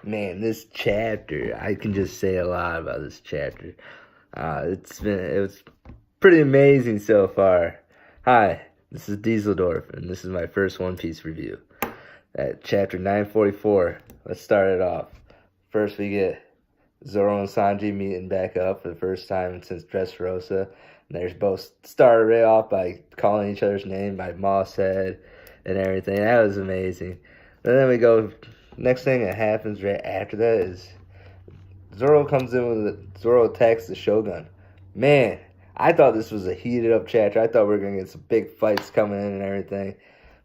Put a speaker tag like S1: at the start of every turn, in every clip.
S1: Man, this chapter, I can just say a lot about this chapter. It was pretty amazing so far. Hi, this is Dieseldorf, and this is my first One Piece review. At chapter 944, let's start it off. First, we get Zoro and Sanji meeting back up for the first time since Dressrosa. And they're both started right off by calling each other's name by Moss Head and everything. That was amazing. And then we go. Next thing that happens right after that is Zoro comes in with Zoro attacks the Shogun. Man, I thought this was a heated up chapter. I thought we were gonna get some big fights coming in and everything,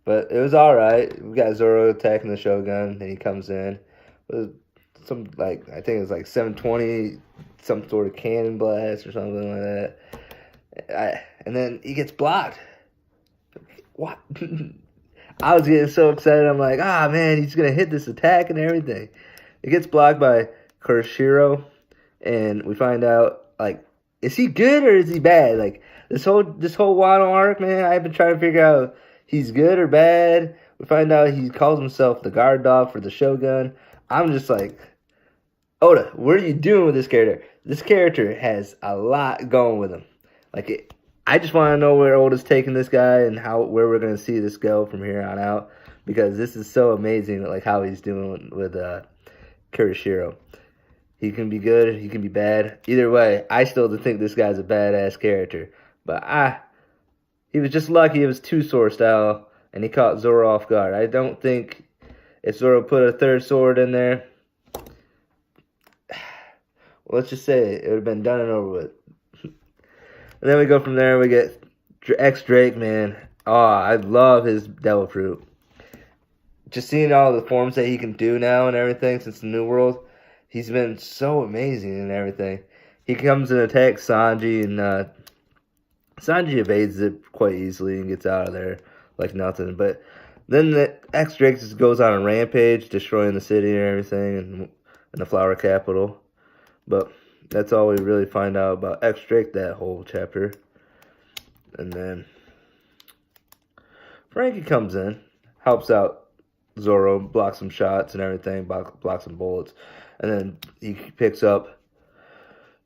S1: but it was all right. We got Zoro attacking the Shogun, and he comes in with some I think it was like 720, some sort of cannon blast or something like that. And then he gets blocked. What? I was getting so excited. I'm like, man, he's going to hit this attack and everything. It gets blocked by Kurashiro, and we find out, is he good or is he bad? This whole Wano arc, man, I've been trying to figure out he's good or bad. We find out he calls himself the guard dog for the Shogun. I'm just like, Oda, what are you doing with this character? This character has a lot going with him. I just want to know where Oda's taking this guy and where we're going to see this go from here on out, because this is so amazing, how he's doing with Kurashiro. He can be good, he can be bad. Either way, I still think this guy's a badass character. But he was just lucky it was two-sword style, and he caught Zoro off guard. I don't think if Zoro put a third sword in there, well, let's just say it would have been done and over with. And then we go from there, we get X-Drake, man. I love his Devil Fruit. Just seeing all the forms that he can do now and everything since the New World, he's been so amazing and everything. He comes and attacks Sanji, and Sanji evades it quite easily and gets out of there like nothing. But then the X-Drake just goes on a rampage, destroying the city and everything, and the Flower Capital. But that's all we really find out about X-Drake that whole chapter. And then Franky comes in, helps out Zoro, blocks some shots and everything, blocks some bullets. And then he picks up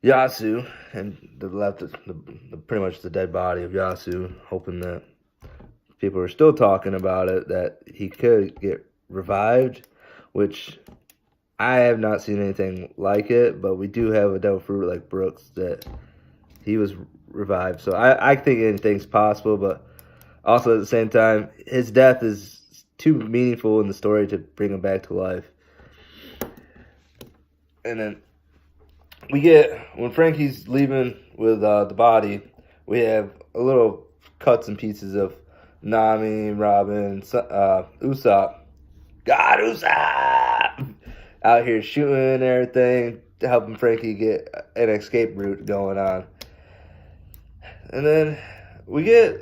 S1: Yasu and pretty much the dead body of Yasu, hoping that people are still talking about it, that he could get revived, which I have not seen anything like it, but we do have a Devil Fruit like Brooks that he was revived. So I think anything's possible, but also at the same time, his death is too meaningful in the story to bring him back to life. And then we get, when Franky's leaving with the body, we have a little cuts and pieces of Nami, Robin, Usopp. God, Usopp! Out here shooting and everything, helping Franky get an escape route going on. And then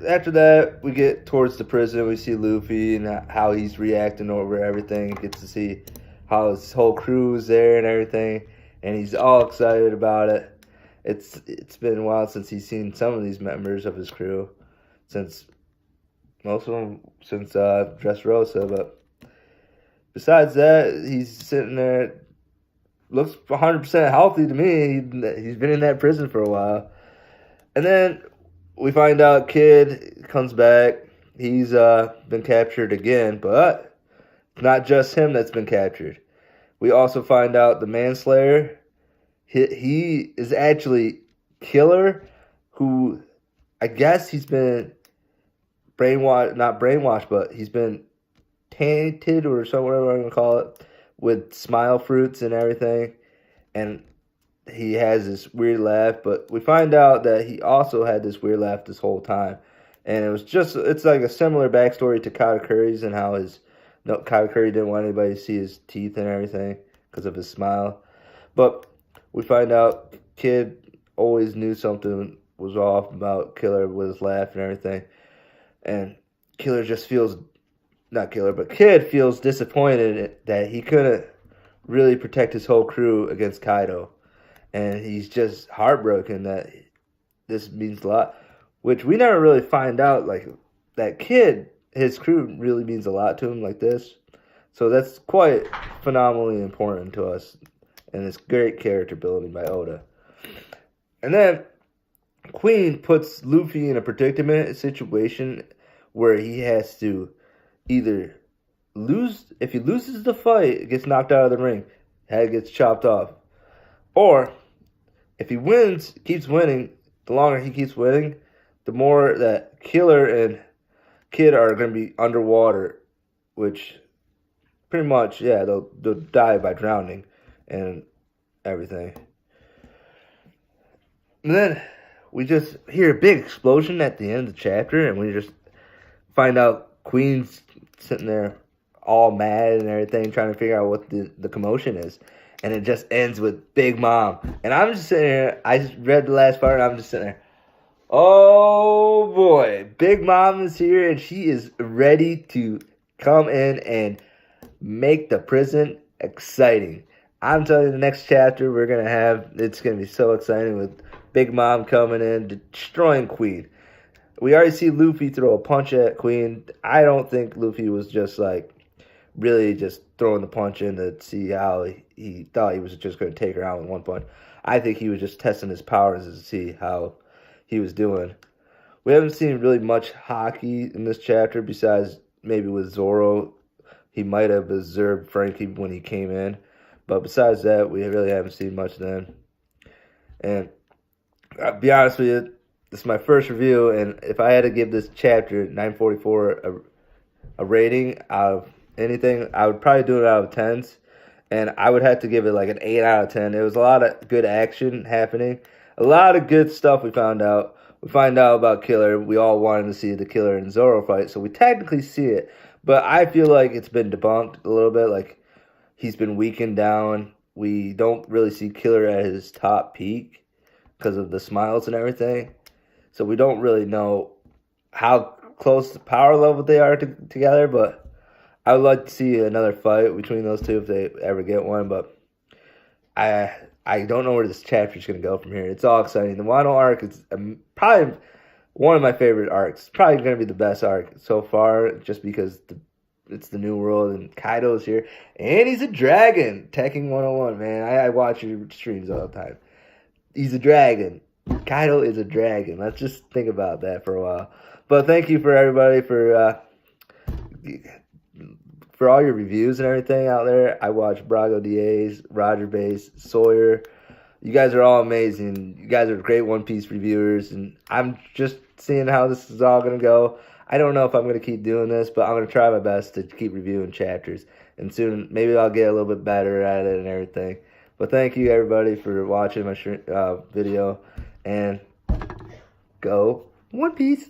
S1: after that, we get towards the prison. We see Luffy and how he's reacting over everything. Get to see how his whole crew is there and everything, and he's all excited about it. It's been a while since he's seen some of these members of his crew, most of them since Dressrosa, but besides that, he's sitting there, looks 100% healthy to me. He's been in that prison for a while. And then we find out Kid comes back. He's been captured again, but not just him that's been captured. We also find out the Manslayer, he is actually Killer, who I guess he's been not brainwashed, but he's been tainted or something, whatever I'm going to call it, with smile fruits and everything. And he has this weird laugh, but we find out that he also had this weird laugh this whole time. And it's like a similar backstory to Katakuri's, and how Katakuri didn't want anybody to see his teeth and everything because of his smile. But we find out Kid always knew something was off about Killer with his laugh and everything. And Killer just feels, not Killer, but Kid feels disappointed that he couldn't really protect his whole crew against Kaido. And he's just heartbroken that this means a lot. Which we never really find out, that Kid, his crew really means a lot to him like this. So that's quite phenomenally important to us, and it's great character building by Oda. And then Queen puts Luffy in a predicament, a situation where he has to either lose. If he loses the fight, gets knocked out of the ring, head gets chopped off, or if he wins, keeps winning. The longer he keeps winning, the more that Killer and Kid are going to be underwater, which pretty much, yeah, they'll die by drowning and everything. And then we just hear a big explosion at the end of the chapter, and we just find out Queen's sitting there all mad and everything, trying to figure out what the commotion is. And it just ends with Big Mom. And I'm just sitting there, I just read the last part, and I'm just sitting there, oh boy, Big Mom is here, and she is ready to come in and make the prison exciting. I'm telling you, the next chapter we're going to have, it's going to be so exciting with Big Mom coming in, destroying Queen. We already see Luffy throw a punch at Queen. I don't think Luffy was just like really just throwing the punch in to see how he thought he was just going to take her out with one punch. I think he was just testing his powers to see how he was doing. We haven't seen really much hockey in this chapter besides maybe with Zoro. He might have observed Frankie when he came in. But besides that, we really haven't seen much then. And I'll be honest with you, this is my first review, and if I had to give this chapter 944 a rating out of anything, I would probably do it out of 10s. And I would have to give it like an 8 out of 10. There was a lot of good action happening. A lot of good stuff we found out. We find out about Killer. We all wanted to see the Killer and Zoro fight, so we technically see it. But I feel like it's been debunked a little bit. Like, he's been weakened down. We don't really see Killer at his top peak because of the smiles and everything. So we don't really know how close to power level they are together. But I would like to see another fight between those two if they ever get one. But I don't know where this chapter is going to go from here. It's all exciting. The Wano arc is probably one of my favorite arcs. Probably going to be the best arc so far just because it's the new world and Kaido's here. And he's a dragon. Tekken 101, man. I watch your streams all the time. He's a dragon. Kaido is a dragon. Let's just think about that for a while. But thank you for everybody for all your reviews and everything out there. I watch Brago DAs, Roger Base, Sawyer. You guys are all amazing. You guys are great One Piece reviewers, and I'm just seeing how this is all going to go. I don't know if I'm going to keep doing this, but I'm going to try my best to keep reviewing chapters. And soon, maybe I'll get a little bit better at it and everything. But thank you, everybody, for watching my video. And go One Piece.